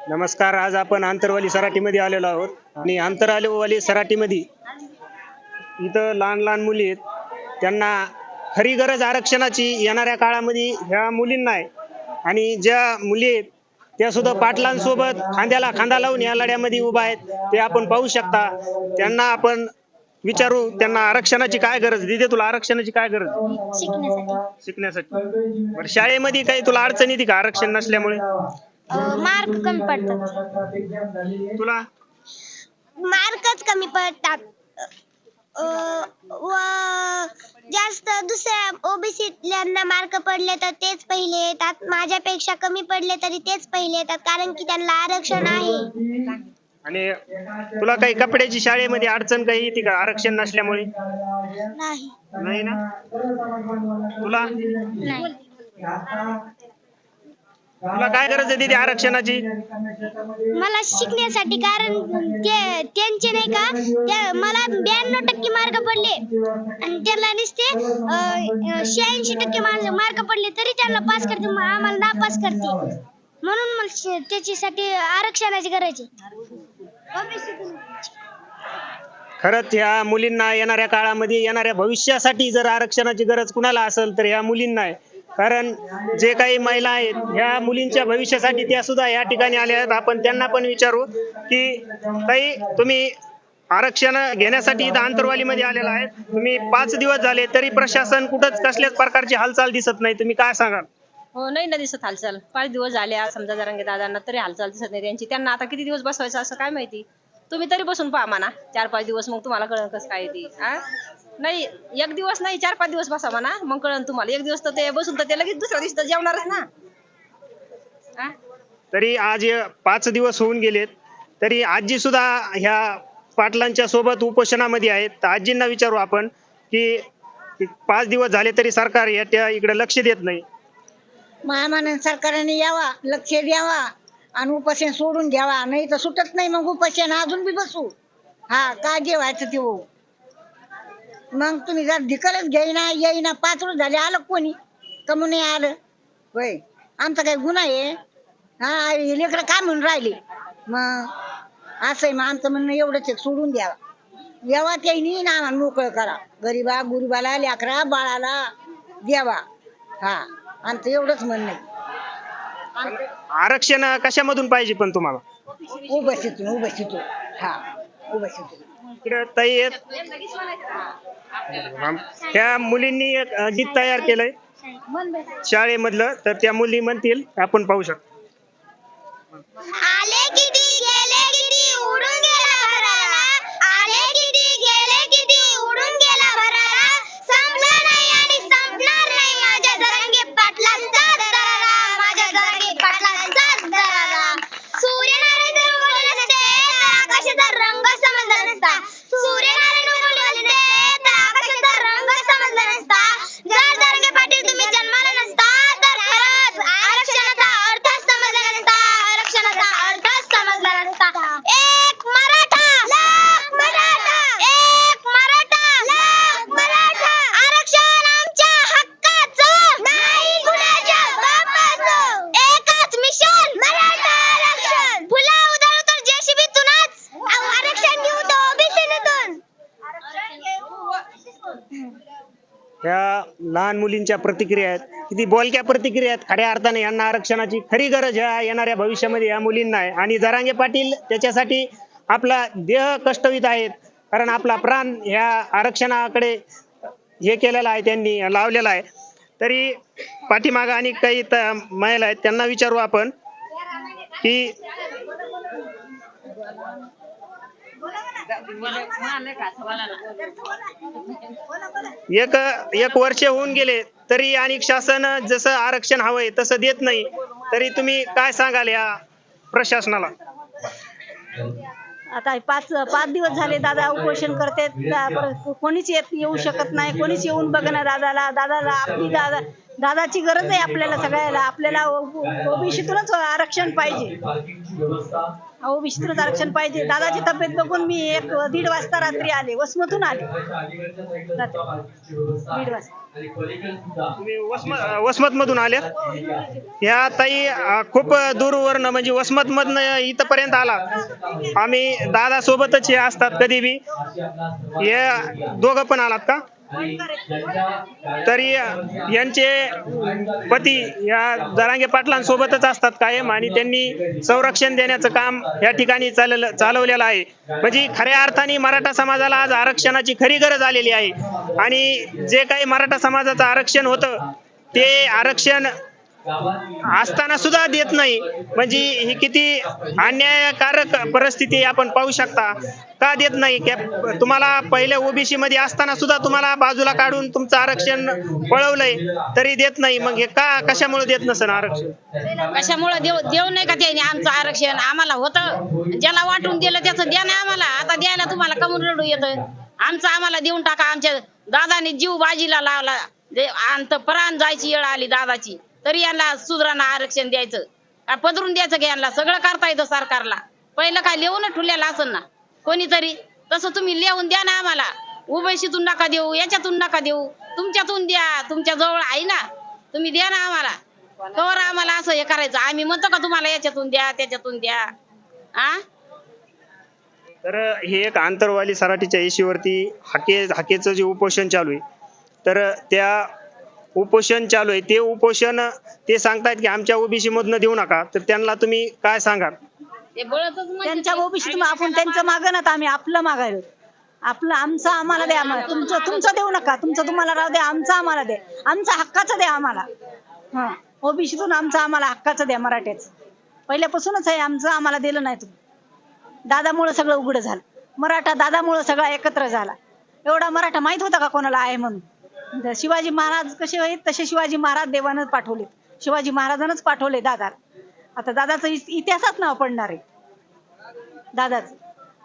नमस्कार. आज आपण आंतरवाली सराटीमध्ये आलेलो आहोत आणि आंतरवाली सराटीमध्ये इथं लहान लहान मुली आहेत. त्यांना खरी गरज आरक्षणाची येणाऱ्या काळामध्ये ह्या मुलींना आहे आणि ज्या मुली आहेत त्या सुद्धा पाटलांसोबत खांद्याला खांदा लावून या लढ्यामध्ये उभा आहेत. ते आपण पाहू शकता. त्यांना आपण विचारू त्यांना आरक्षणाची काय गरज. दिदे, तुला आरक्षणाची काय गरज? शिकण्यासाठी. बरं, शाळेमध्ये काही तुला अडचण येते का आरक्षण नसल्यामुळे? मार्क कमी पडतात. तुला मार्कच कमी पडतात. व जास्त दुसऱ्या ओबीसीतल्यांना मार्क पडले तर तेच पहिले येतात. माझ्यापेक्षा कमी पडले तरी तेच पहिले येतात, कारण की त्यांना आरक्षण आहे. आणि तुला काही कपड्याची शाळेमध्ये अडचण काही येते का आरक्षण नसल्यामुळे? नाही. नाही ना. तुला नाही. तुला काय गरज आहे तिथे आरक्षणाची? मला शिकण्यासाठी, कारण ते त्यांचे नाही का, मला 92% मार्क पडले आणि त्याला नुसते 86% मार्क पडले तरी त्यांना पास करते, आम्हाला नापास करते. म्हणून मला त्याच्यासाठी आरक्षणाची गरज आहे. खरंच ह्या मुलींना येणाऱ्या काळामध्ये येणाऱ्या भविष्यासाठी जर आरक्षणाची गरज कुणाला असेल तर ह्या मुलींना आहे. कारण जे काही महिला आहेत ह्या मुलींच्या भविष्यासाठी त्या सुद्धा या ठिकाणी आल्या आहेत. आपण त्यांना पण विचारू की ताई, तुम्ही आरक्षण घेण्यासाठी इथं आंतरवालीमध्ये आलेला आहे. तुम्ही 5 दिवस झाले तरी प्रशासन कुठंच कसल्याच प्रकारची हालचाल दिसत नाही. तुम्ही काय सांगाल? हो, नाही ना दिसत हालचाल. 5 दिवस झाले आज समजा जरांगे दादांना, तरी हालचाल दिसत नाही त्यांची. त्यांना आता किती दिवस बसवायचं असं काय माहिती. तुम्ही तरी बसून पहा म्हणा 4-5 दिवस, मग तुम्हाला कळलं कसं काय ती. नाही, 1 दिवस नाही 4-5 दिवस बसा म्हणा, मग कळलं तुम्हाला. 1 दिवस तर ते बसून तर ते लगेच दुसऱ्या दिवशी तर जेवणारच ना. तरी आज 5 दिवस होऊन गेलेत तरी आजी सुद्धा ह्या पाटलांच्या सोबत उपोषणामध्ये आहेत. तर आजींना विचारू आपण की 5 दिवस झाले तरी सरकार याच्या इकडे लक्ष देत नाही. महामानव सरकारने यावा, लक्ष द्यावा आणि उपोषण सोडून घ्यावा. नाही तर सुटत नाही मग उपोषण, अजून बी बसू. काय जे व्हायचं ते हो. मग तुम्ही जर ढिकलच घेईना येईना, 5 रोज झाले आलं कोणी कमून नाही आलं होय. आमचा काही गुन्हा आहे? लेकरं काय म्हणून राहिले मग असं आहे. मग आमचं म्हणणं एवढंच आहे, सोडून द्यावा. यावा त्यांनी ना आम्हाला मोकळं करा. गरीबा गुरुबाला लेकरा बाळाला द्यावा. आमचं एवढंच म्हणणं आहे. आरक्षण कशामधून पाहिजे पण तुम्हाला? उभसीतून उभसीतून इकडे ताई आहेत. त्या मुलींनी एक गीत तयार केलंय शाळेमधलं, तर त्या मुली म्हणतील आपण पाहू शकतो. आले किती गेले किती उडून गेला भरारा, आले किती गेले किती उडून गेला भरारा, संपला नाही आणि संपणार नाही माझ्या जरांगे पाटलांचा दरारा, माझ्या जरांगे पाटलांचा दरारा. सूर्यनारायण उगवले नसते तर आकाशाचा रंग समजला नसता, सूर्यनारायण उगवले नसते तर आकाशाचा रंग समजला नसता. जर जरांगे पाटील तुम्ही जन्माला नसता तर खरंच आरक्षणाचा अर्थच समजला नसता, आरक्षणाचा अर्थच समजला नसता. एक मराठा लाख मराठा, एक मराठा लाख मराठा, आरक्षण आमच्या हक्काचं नाही कुणाच्या बापाचं, एकच मिशन मराठा आरक्षण. फुला उधळू तर जेसीबीतूनच, आरक्षण घेऊ तर ओबीसीतून. ह्या लहान मुलींच्या प्रतिक्रिया आहेत, किती बोलक्या प्रतिक्रिया आहेत. खऱ्या अर्थाने यांना आरक्षणाची खरी गरज ह्या येणाऱ्या भविष्यामध्ये या मुलींना आहे आणि जरांगे पाटील त्याच्यासाठी आपला देह कष्टवीत आहेत. कारण आपला प्राण ह्या आरक्षणाकडे हे केलेला आहे, त्यांनी लावलेला आहे. तरी पाठीमागं आणि काही महिला आहेत, त्यांना विचारू आपण की एक वर्ष होऊन गेले तरी आणि शासन जसं आरक्षण हवंय तसं देत नाही. तरी तुम्ही काय सांगाल या प्रशासनाला? आता 5 दिवस झाले दादा उपोषण करतात. कोणीच येऊ शकत नाही, कोणीच येऊन बघणार दादाला. आपली दादाची गरज आहे आपल्याला सगळ्याला. आपल्याला ओबीसीतूनच आरक्षण पाहिजे. ओबीसीतूनच आरक्षण पाहिजे. दादाची तब्येत बघून मी 1-1:30 वाजता रात्री आले, वसमतून आले रात्री 1:30 वाजता. तुम्ही वसमत मधून आल्या? ह्या ताई खूप दूरवरनं म्हणजे वसमत मधनं इथपर्यंत आला. आम्ही दादा सोबतच हे असतात कधी बी. हे दोघं पण आलात का? तरी यांचे पती या जरांगे पाटलांसोबतच असतात कायम आणि त्यांनी संरक्षण देण्याचं काम या ठिकाणी चालवलेलं आहे. म्हणजे खऱ्या अर्थाने मराठा समाजाला आज आरक्षणाची खरी गरज आलेली आहे आणि जे काही मराठा समाजाचं आरक्षण होतं ते आरक्षण असताना सुद्धा देत नाही. म्हणजे ही किती अन्यायकारक परिस्थिती आपण पाहू शकता. का देत नाही? तुम्हाला पहिले ओबीसी मध्ये असताना सुद्धा तुम्हाला बाजूला काढून तुमचं आरक्षण पळवलंय तरी देत नाही. मग हे कशामुळे देत नसेल आरक्षण? कशामुळे देऊ नाही का त्यांनी आमचं आरक्षण? आम्हाला होतं, ज्याला वाटून दिलं त्याचं द्या ना आम्हाला. आता द्यायला तुम्हाला कमून रडू येतं? आमचं आम्हाला देऊन टाका. आमच्या दादाने जीव बाजीला लावला, प्राण जायची वेळ आली दादाची, तरी यांना सुधारणा आरक्षण द्यायचं का पदरून द्यायचं का? यांना सगळं करता येतं सरकारला. पहिलं काय लिहून ठेवलेलं असेल ना कोणीतरी, तसं तुम्ही लिहून द्या ना आम्हाला. ओबीसीतून नका देऊ, याच्यातून नका देऊ, तुमच्यातून द्या. तुमच्या जवळ आहे ना, तुम्ही द्या ना आम्हाला. कवर आम्हाला असं हे करायचं? आम्ही म्हणतो का तुम्हाला याच्यातून द्या त्याच्यातून द्या? तर हे एक आंतरवाली सराटीच्या इशीवरती हाकेचं जे उपोषण चालू आहे, तर त्या उपोषण चालू आहे ते उपोषण ते सांगतायत की आमच्या ओबीसी मधनं देऊ नका. तर त्यांना तुम्ही काय सांगाल? त्यांच्या ओबीसीतून आपण त्यांचं मागं ना, आम्ही आपलं मागायलो. आपलं आमचं आम्हाला द्या. तुमचं देऊ नका. तुमचं तुम्हाला राहू द्या, आमचं आम्हाला द्या. आमचं हक्काचं द्या आम्हाला. ओबीसीतून आमचं आम्हाला हक्काचं द्या. मराठ्याचं पहिल्यापासूनच आहे आमचं, आम्हाला दिलं नाही तुम्ही. दादामुळे सगळं उघड झालं. मराठा दादामुळे सगळा एकत्र झाला. एवढा मराठा माहित होता का कोणाला आहे म्हणून? शिवाजी महाराज कसे आहेत तसे शिवाजी महाराज देवानं पाठवले. शिवाजी महाराजांनाच पाठवले दादाला. आता दादाचं इतिहासात नाव पडणार आहे दादाचं.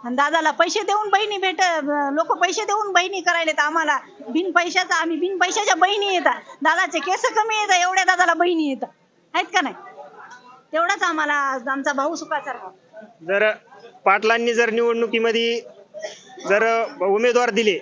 आणि दादाला पैसे देऊन बहिणी लोक पैसे देऊन बहिणी करायलेत आम्हाला. बिन पैशाच्या बहिणी येतात. दादाचे केस कमी येतात, एवढ्या दादाला बहिणी येतात. आहेत का नाही? तेवढाच आम्हाला आमचा भाऊ सुखाचा राहा. जर पाटलांनी जर निवडणुकीमध्ये जर उमेदवार दिले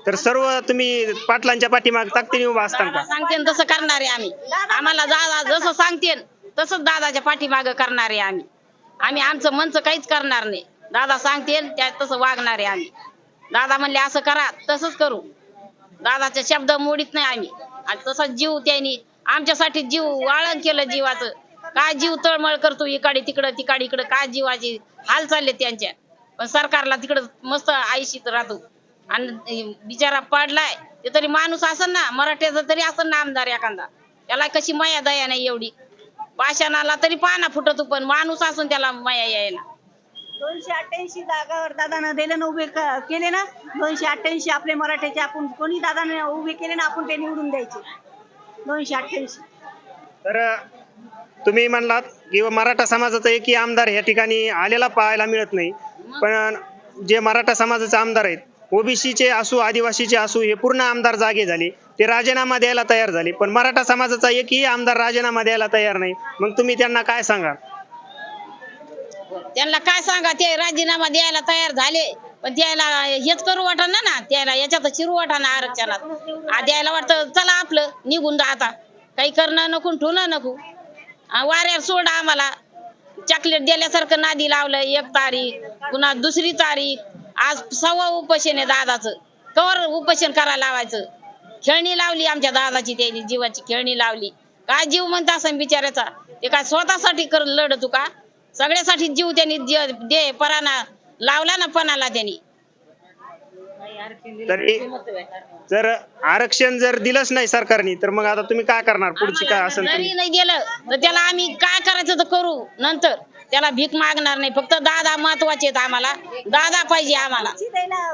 तर सर्व तुम्ही पाटलांच्या पाठीमागे ताकदीने उभा असता का? सांगते तसं करणार आहे आम्ही. आम्हाला दादा जसं सांगते तसंच दादाच्या पाठीमागे करणार आहे आम्ही. आमचं मनचं काहीच करणार नाही. दादा सांगते तसं वागणार आहे आम्ही. दादा म्हणले असं करा तसंच करू. दादाचे शब्द मोडीत नाही आम्ही. आणि तसाच जीव त्यांनी आमच्यासाठी जीव वाळण केलं जीवाचं. काय जीव तळमळ करतो इकडे तिकडं तिकडे इकडं, काय जीवाची हाल चालले त्यांच्या. पण सरकारला तिकडं मस्त आयुष्यात राहतो. आणि बिचारा पडलाय ते तरी माणूस असेल ना, मराठ्याचा तरी असेल ना आमदार एखादा, त्याला कशी माया दया नाही एवढी. पाषाणाला तरी पाना फुटतो, पण माणूस असून त्याला माया यायला. 288 जागावर दादानं दिले ना, उभे केले ना. 288 आपले मराठ्याचे आपण कोणी दादाने उभे केले ना, आपण ते निवडून द्यायचे. 288. तर तुम्ही म्हणलात की मराठा समाजाचा एकही आमदार या ठिकाणी आलेला पाहायला मिळत नाही. पण जे मराठा समाजाचे आमदार आहेत, ओबीसीचे असू आदिवासीचे असू, हे पूर्ण आमदार जागे झाले. ते राजीनामा द्यायला तयार झाले. पण मराठा समाजाचा एकही आमदार राजीनामा द्यायला तयार नाही. मग तुम्ही त्यांना काय सांगा? त्यांना काय सांगा? ते राजीनामा द्यायला तयार झाले, पण त्याला हेच करू वाटना ना, त्याला याच्यात शिरू वाटाना आरक्षणात. द्यायला वाटतं चला आपलं निघून जा, आता काही करणं नको ठेवणं नको. वाऱ्यावर सोडा आम्हाला. चॉकलेट दिल्यासारखं नादी लावलं. 1 तारीख पुन्हा 2री तारीख, आज 6वा उपोषण आहे दादाचं. कवर उपोषण करायला लावायचं? खेळणी लावली आमच्या दादाची, त्यांनी जीवाची खेळणी लावली. काय जीव म्हणता असं बिचारायचा? ते काय स्वतःसाठी लढतो का? सगळ्यासाठी जीव त्यांनी दे पराना लावला ना पणाला त्यांनी. तरी जर आरक्षण जर दिलंच नाही सरकारने, तर मग आता तुम्ही काय करणार? पुढची काय असेल? जरी नाही दिलं तर त्याला आम्ही काय करायचं तर करू. नंतर त्याला भीक मागणार नाही. फक्त दादा महत्वाचे आहेत आम्हाला. दादा पाहिजे आम्हाला.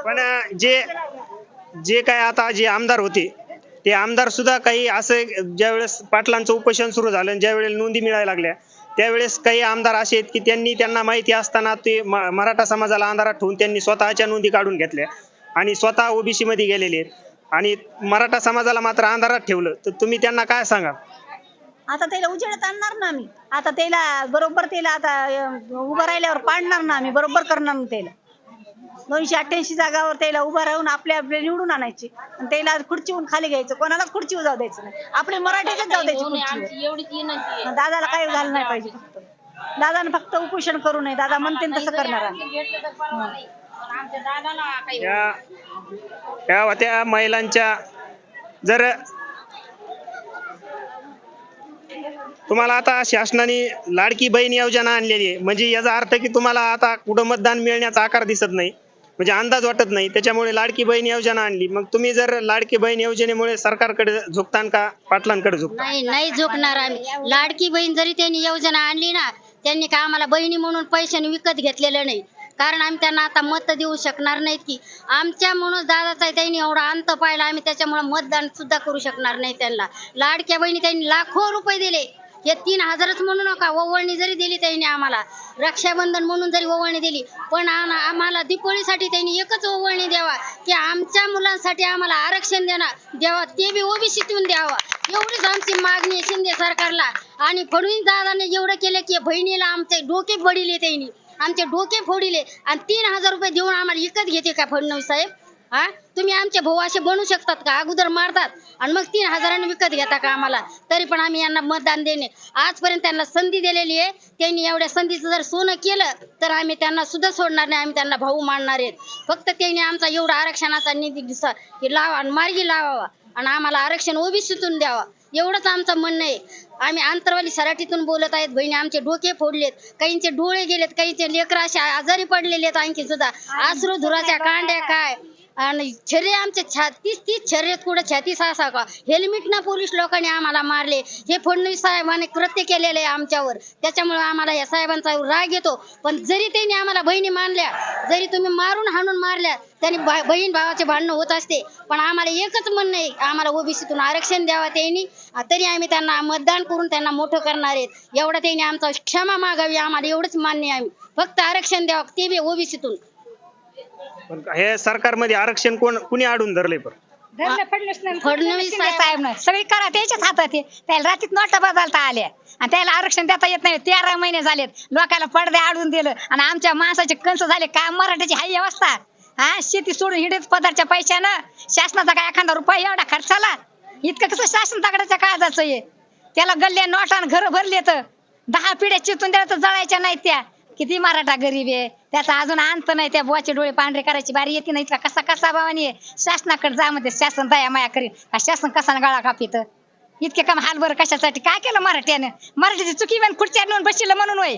पण जे काय आता जे आमदार होते ते आमदार सुद्धा काही असं, ज्यावेळेस पाटलांचं उपोषण सुरू झालं, ज्यावेळेस नोंदी मिळायला लागल्या, त्यावेळेस काही आमदार असे आहेत की त्यांना माहिती असताना ते मराठा समाजाला अंधारात ठेवून त्यांनी स्वतःच्या नोंदी काढून घेतल्या आणि स्वतः ओबीसी मध्ये गेलेले आहेत. आणि मराठा समाजाला मात्र अंधारात ठेवलं, तर तुम्ही त्यांना काय सांगा? आता त्याला उजेडात आणणार ना आम्ही. आता त्याला बरोबर त्याला आता उभं राहिल्यावर पाडणार ना आम्ही, बरोबर करणार ना त्याला. 288 जागावर त्याला उभं राहून आपल्या निवडून आणायची आणि त्याला खुर्चीहून खाली घ्यायचं, कोणालाच खुर्चीवर जाऊ द्यायचं नाही. आपले मराठीच जाऊ द्यायची खुर्चीवर. एवढीच विनंती आहे. दादाला काही झालं नाही पाहिजे. फक्त दादाने फक्त उपोषण करू नये. दादा म्हणते तसं करणार आम्ही. भेटलं तर परवा नाही. पण आमच्या दादाला काही या होत्या महिलांच्या. जर तुम्हाला आता शासनाने लाडकी बहीण योजना आणलेली आहे, म्हणजे याचा अर्थ की तुम्हाला आता कुठं मतदान मिळण्याचा आकार दिसत नाही, म्हणजे अंदाज वाटत नाही, त्याच्यामुळे लाडकी बहीण योजना आणली. मग तुम्ही जर लाडकी बहीण योजनेमुळे सरकारकडे झुकतान का पाटलांकडे झुकता? नाही झोकणार आम्ही. लाडकी बहीण जरी त्यांनी योजना आणली ना, त्यांनी का आम्हाला बहिणी म्हणून पैशाने विकत घेतलेलं नाही. कारण आम्ही त्यांना आता मत देऊ शकणार नाहीत की आमच्या म्हणून दादाचा त्यांनी एवढा अंत पाहिला, आम्ही त्याच्यामुळे मतदान सुद्धा करू शकणार नाही त्यांना. लाडक्या बहिणी त्यांनी लाखो रुपये दिले. हे 3,000च म्हणू नका, ओवळणी जरी दिली त्यांनी आम्हाला, रक्षाबंधन म्हणून जरी ओवळणी दिली, पण आम्हाला दीपावलीसाठी त्यांनी एकच ओवळणी द्यावा की आमच्या मुलांसाठी आम्हाला आरक्षण द्यावा, ते बी ओबीसीतून द्यावा. एवढीच आमची मागणी आहे शिंदे सरकारला. आणि फडणवीस दादाने एवढं केलं की बहिणीला आमचे डोके बडिले, त्यांनी आमचे डोके फोडिले. आणि 3,000 रुपये देऊन आम्हाला विकत घेते का फडणवीस साहेब? हा, तुम्ही आमचे भाऊ असे बनू शकतात का? अगोदर मारतात आणि मग 3,000 विकत घेता का आम्हाला? तरी पण आम्ही यांना मतदान देणे. आजपर्यंत त्यांना संधी दिलेली आहे. त्यांनी एवढ्या संधीचं जर सोनं केलं तर आम्ही त्यांना सुद्धा सोडणार नाही, आम्ही त्यांना भाऊ मानणार आहेत. फक्त त्यांनी आमचा एवढा आरक्षणाचा निधी लावा आणि मार्गी लावावा आणि आम्हाला आरक्षण ओबीसीतून द्यावा, एवढंच आमचं म्हणणं आहे. आम्ही आंतरवाली सराटीतून बोलत आहेत. बहिणी आमचे डोके फोडलेत, काहींचे डोळे गेलेत, काहींचे लेकरं असे आजारी पडलेले आहेत. आणखी सुद्धा अश्रू धुराच्या कांड्या काय आणि छर्रे आमचे 30 छर्रे कुठं 36 असा का? हेल्मेट ना पोलीस लोकांनी आम्हाला मारले. हे फडणवीस साहेबांनी कृत्य केलेलं आहे आमच्यावर. त्याच्यामुळे आम्हाला या साहेबांचा राग येतो. पण जरी त्यांनी आम्हाला बहिणी मानल्या, जरी तुम्ही मारून हाणून मारल्या, त्यांनी बहीण भावाचे भांडणं होत असते, पण आम्हाला एकच म्हणणं आहे, आम्हाला ओबीसीतून आरक्षण द्यावा त्यांनी. तरी आम्ही त्यांना मतदान करून त्यांना मोठं करणार आहेत. एवढं त्यांनी आमचा क्षमा मागावी, आम्हाला एवढंच मान्य आहे. आम्ही फक्त आरक्षण द्यावं, ते बी ओबीसीतून. पण हे सरकारमध्ये आरक्षण कुणी अडून धरले? पण फडणवीस साहेब नाही, सगळी करा त्याच्याच हातात आहे. त्याला रात्रीत नोटा बदलता आल्या आणि त्याला आरक्षण देता येत नाही. 13 महिने झालेत, लोकांना पडदे आडून दिलं आणि आमच्या माणसाचे कंस झाले. काय मराठ्याची हाय अवस्था? हा, शेती सोडून हिडत पदारच्या पैशानं शासनाचा काय एखादा रुपया एवढा खर्चाला? इतकं कसं शासन दगडाच्या काळजाचं आहे? त्याला गल्ल्या नोटान घर भरले तर 10 पिढ्या चितून द्यायला तर जळायच्या नाहीत त्या. किती मराठा गरीब आहे, त्याचा अजून अंत नाही. त्या बुवाचे डोळे पांढरे करायची बारी येते नाही. इतका कसा भावानी आहे? शासनाकडे जा म्हणते, शासन दया माया करीन. शासन कसा गळा कापित? इतके काम हाल बरं कशासाठी? काय केलं मराठ्यानं? मराठीची चुकी म्हणून खुर्च्या आणून बसलं म्हणून होय?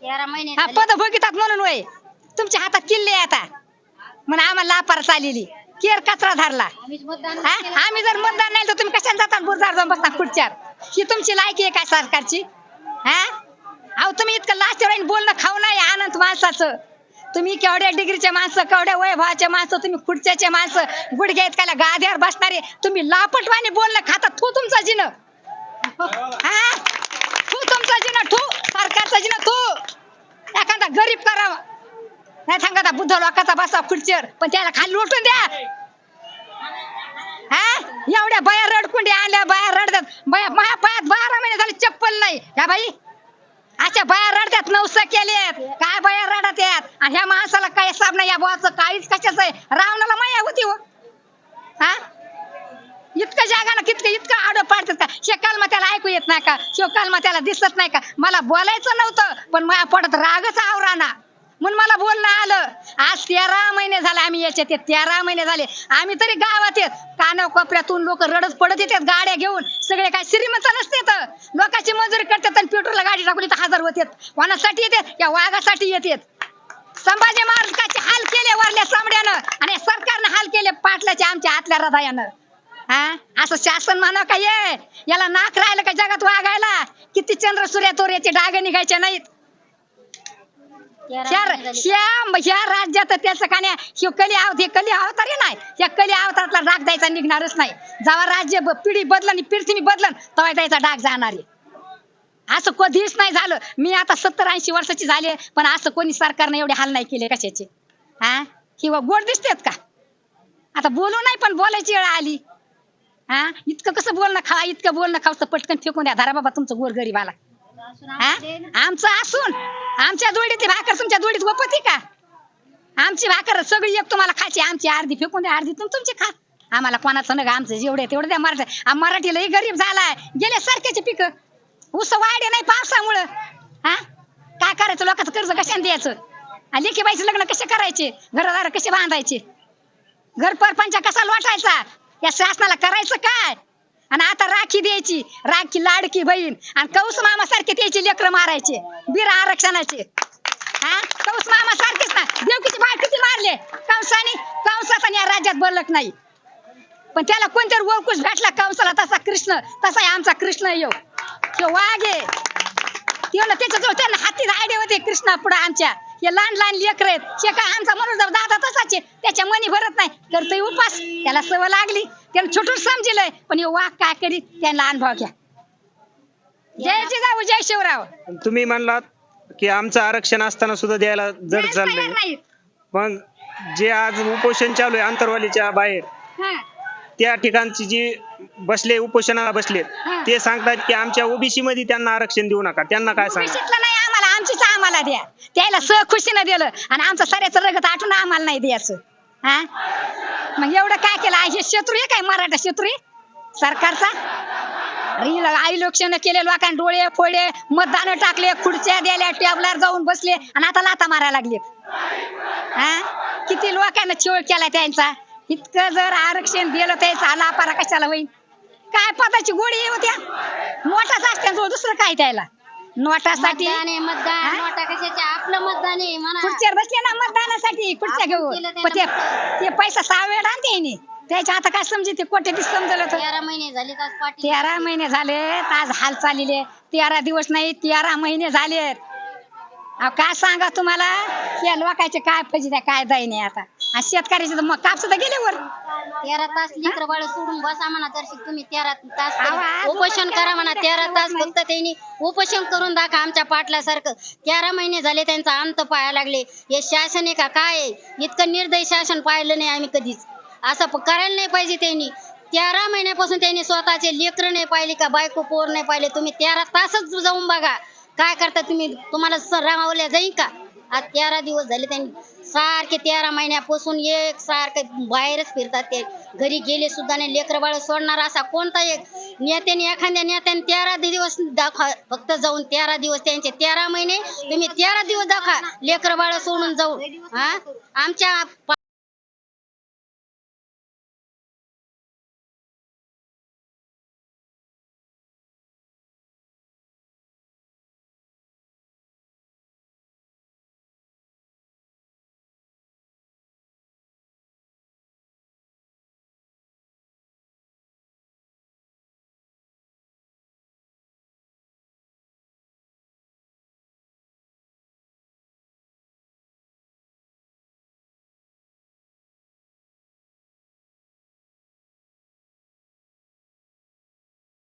13 महिने हा, पद भोगितात म्हणून होय? तुमच्या हातात किल्ले आता म्हणून आम्हाला लापार चाललेली केर कचरा धरला. आम्ही जर मतदान नाही तर तुम्ही कशाला जातात बुरदार जाऊन बसता खुर्च्यावर? ही तुमची लायकी आहे काय सरकारची? हा, अहो तुम्ही इतकं लाचेवाईन बोलणं खाऊ नाही आनंद माणसाचं. तुम्ही केवढ्या डिग्रीचे माणसं, केवढ्या वैभवाचे माणसं, तुम्ही खुर्च्याचे माणसं, गुडघे आहेत का गाद्यावर बसणारे, तुम्ही लापटवाने बोलणं खाता. थू तुमचा जिन, हा, थू तुमचा जिन, थू सरकारचा जिन, थू. एखादा गरीब करावा नाही सांगता बुद्ध लोकांचा बसा खुर्चीवर, पण त्याला खाली लोटून द्या. हा, एवढ्या बाया रडकुंडी आणल्या, बाया रडतात. बाया माझ्या पायात 12 महिने झाले चप्पल नाही. ह्या बाई अच्छा बाया रडतात, नवसा केलेत काय बाया रडत आहेत? आणि ह्या माणसाला काय साब नाही, या बुवाचं काहीच कशाचं आहे? रावणाला माया होती हो. हा, इतकं जागानं इतकं आडं पाडतात का? शेकाल त्याला ऐकू येत नाही का? शेकाल त्याला दिसत नाही का? मला बोलायचं नव्हतं, पण माझ्या पोटात रागच आवराना म्हणून मला बोलणं आलं. आज 13 महिने झाले आम्ही याच्यात, 13 महिने झाले आम्ही तरी गावात येत. काना कोपऱ्यातून लोक रडत पडत येतात गाड्या घेऊन. सगळे काय श्रीमंत नसते तर लोकांची मजुरी करतात आणि पेट्रोलला गाडी टाकली तर 1000 होतात. कोणासाठी येतात? या वाघासाठी येतात. संभाजी महाराजांचे हाल केले वरल्या चामड्यानं आणि सरकारनं हाल केले पाटलाच्या आमच्या आतल्या हृदयानं. हा, असं शासन म्हणा काय? याला नाक राहिलं का जगात वागायला? किती चंद्र सूर्य तोर याचे डाग निघायचे नाहीत. ह्या राज्यात त्याचं कान्या कली अवतारी नाही. या कली अवतारातला डाग द्यायचा निघणारच नाही. जेव्हा राज्य पिढी बदलन आणि पृथ्वी बदलन तेव्हा त्याचा डाग जाणार आहे. असं कधीच नाही झालं. मी आता 70-80 वर्षाची झाले, पण असं कोणी सरकारने एवढे हाल नाही केले कशाचे. हा, किंवा गोड दिसतेत का? आता बोलू नाही पण बोलायची वेळ आली. हा इतकं कसं बोलणं खावं पटकन फेकून द्या धरा बाबा तुमचं गोरगरीबाला. हा आमचं असून आमच्या जोडीतली भाकर तुमच्या जोडीत वपती का? आमची भाकर सगळी एक तुम्हाला खायची, आमची अर्धी फेकून द्या अर्धी तुमची खा. आम्हाला कोणाचं नका, आमचं जेवढे तेवढं द्या. मराठीलाही गरीब झालाय, गेले सारख्याचे पिकं ऊस वाढे नाही पावसामुळं. हा काय करायचं, लोकांचं कर्ज कशाने द्यायचं, लेकी बाईचं लग्न कसे करायचे, घरदार कसे बांधायचे, घर परपंच कसा लोटायचा, या शासनाला करायचं काय? आणि आता राखी द्यायची, राखी लाडकी बहीण आणि कौस मामा सारखे त्याची लेकरं मारायचे बिरा आरक्षणाचे. हा कौस मामा सारखेच ना, देवकीची बाळ किती मारले कंसात आणि या राज्यात बोलत नाही. पण त्याला कोणतरी वळकुश भेटला कंसाला, तसा कृष्ण, तसा आमचा कृष्ण येऊ तो वाघ आहे. त्याच्याजवळ त्यांना हाती आयडे होते कृष्णा पुढे आमच्या. हे लहान लहान लेकर आहेत, शेका आमचा म्हणून दादा तसाचे, त्याच्या मनी भरत नाही करतोय उपास, त्याला सवय लागली, त्याला छोटून समजलंय. पण हे वाघ काय करीत त्यांना अनुभव घ्या. जय जिजाऊ जय शिवराव. तुम्ही म्हणलात की आमचं आरक्षण असताना सुद्धा द्यायला जड चाललंय. नाही. मग जे आज उपोषण चालू आहे आंतरवालीच्या बाहेर, हा. त्या ठिकाणची जी बसले उपोषणाला बसलेत ते सांगतात की आमच्या ओबीसी मध्ये त्यांना आरक्षण देऊ नका. त्यांना काय सांगा? ओबीसीतलं नाही आम्हाला, आमचीच आम्हाला द्या. त्याला सहखुशीनं दिलं आणि आमचं साऱ्याचं रगत आटून आम्हाला नाही द्यायचं. हा मग एवढं काय केलं? हे शत्रू आहे काय, मराठा शत्रू आहे सरकारचा? इलेक्शन केले, लोकांना डोळे फोडे, मतदान टाकले, खुर्च्या द्यायला, टेबलावर जाऊन बसले आणि आता लाथा मारायला लागलेत. हा किती लोकांना छळ केला त्यांचा. इतकं जर आरक्षण दिलं त्याचा लापारा कशाला होईल? काय पदाची गोडी होत्या, नोटाच असत्या दुसरं काय त्याला. नोटासाठी मतदान नोटा कशाचे, आपलं मतदान आहे म्हणा. खुर्चीवर बसले ना मतदानासाठी, खुर्च्या घेऊन पण ते पैसा 6 वेळ आणते यांनी. त्याच्या आता काय समजे ते कोट्याधीश समजलं तर. 13 महिने झाले आज पाटील. 13 महिने झाले आज हाल चाललेले. 13 दिवस नाही 13 महिने झालेत. काय सांगा तुम्हाला, या लोकांचे काय फजित्या काय जाई नाही आता. आणि शेतकऱ्याचे तर मग कापस तर गेल्यावर 13 तास लेकर बाळ सोडून बसा म्हणा, तर तुम्ही 13 तास आवाज उपोषण करा म्हणा. 13 तास फक्त त्यांनी उपोषण करून दाखवा आमच्या पाटलासारखं. 13 महिने झाले त्यांचा अंत पाहायला लागले. हे शासन आहे का काय आहे? इतकं निर्दयी शासन पाहिलं नाही आम्ही कधीच. असं करायला नाही पाहिजे त्यांनी. 13 महिन्यापासून त्यांनी स्वतःचे लेकरं नाही पाहिले का, बायको पोर नाही पाहिले. तुम्ही 13 तासच जाऊन बघा काय करता तुम्ही, तुम्हाला रामावल्या जाईल का? आज 13 दिवस झाले त्यांनी सारखे 13 महिन्यापासून एक सारखे बाहेरच फिरतात. ते घरी गेले सुद्धा नाही. लेकरं बाळ सोडणार असा कोणता एक नेत्याने, एखाद्या नेत्याने 13 दिवस दाखवा, फक्त जाऊन 13 दिवस त्यांचे 13 महिने तुम्ही 13 दिवस दाखवा लेकरं बाळ सोडून जाऊन. हा आमच्या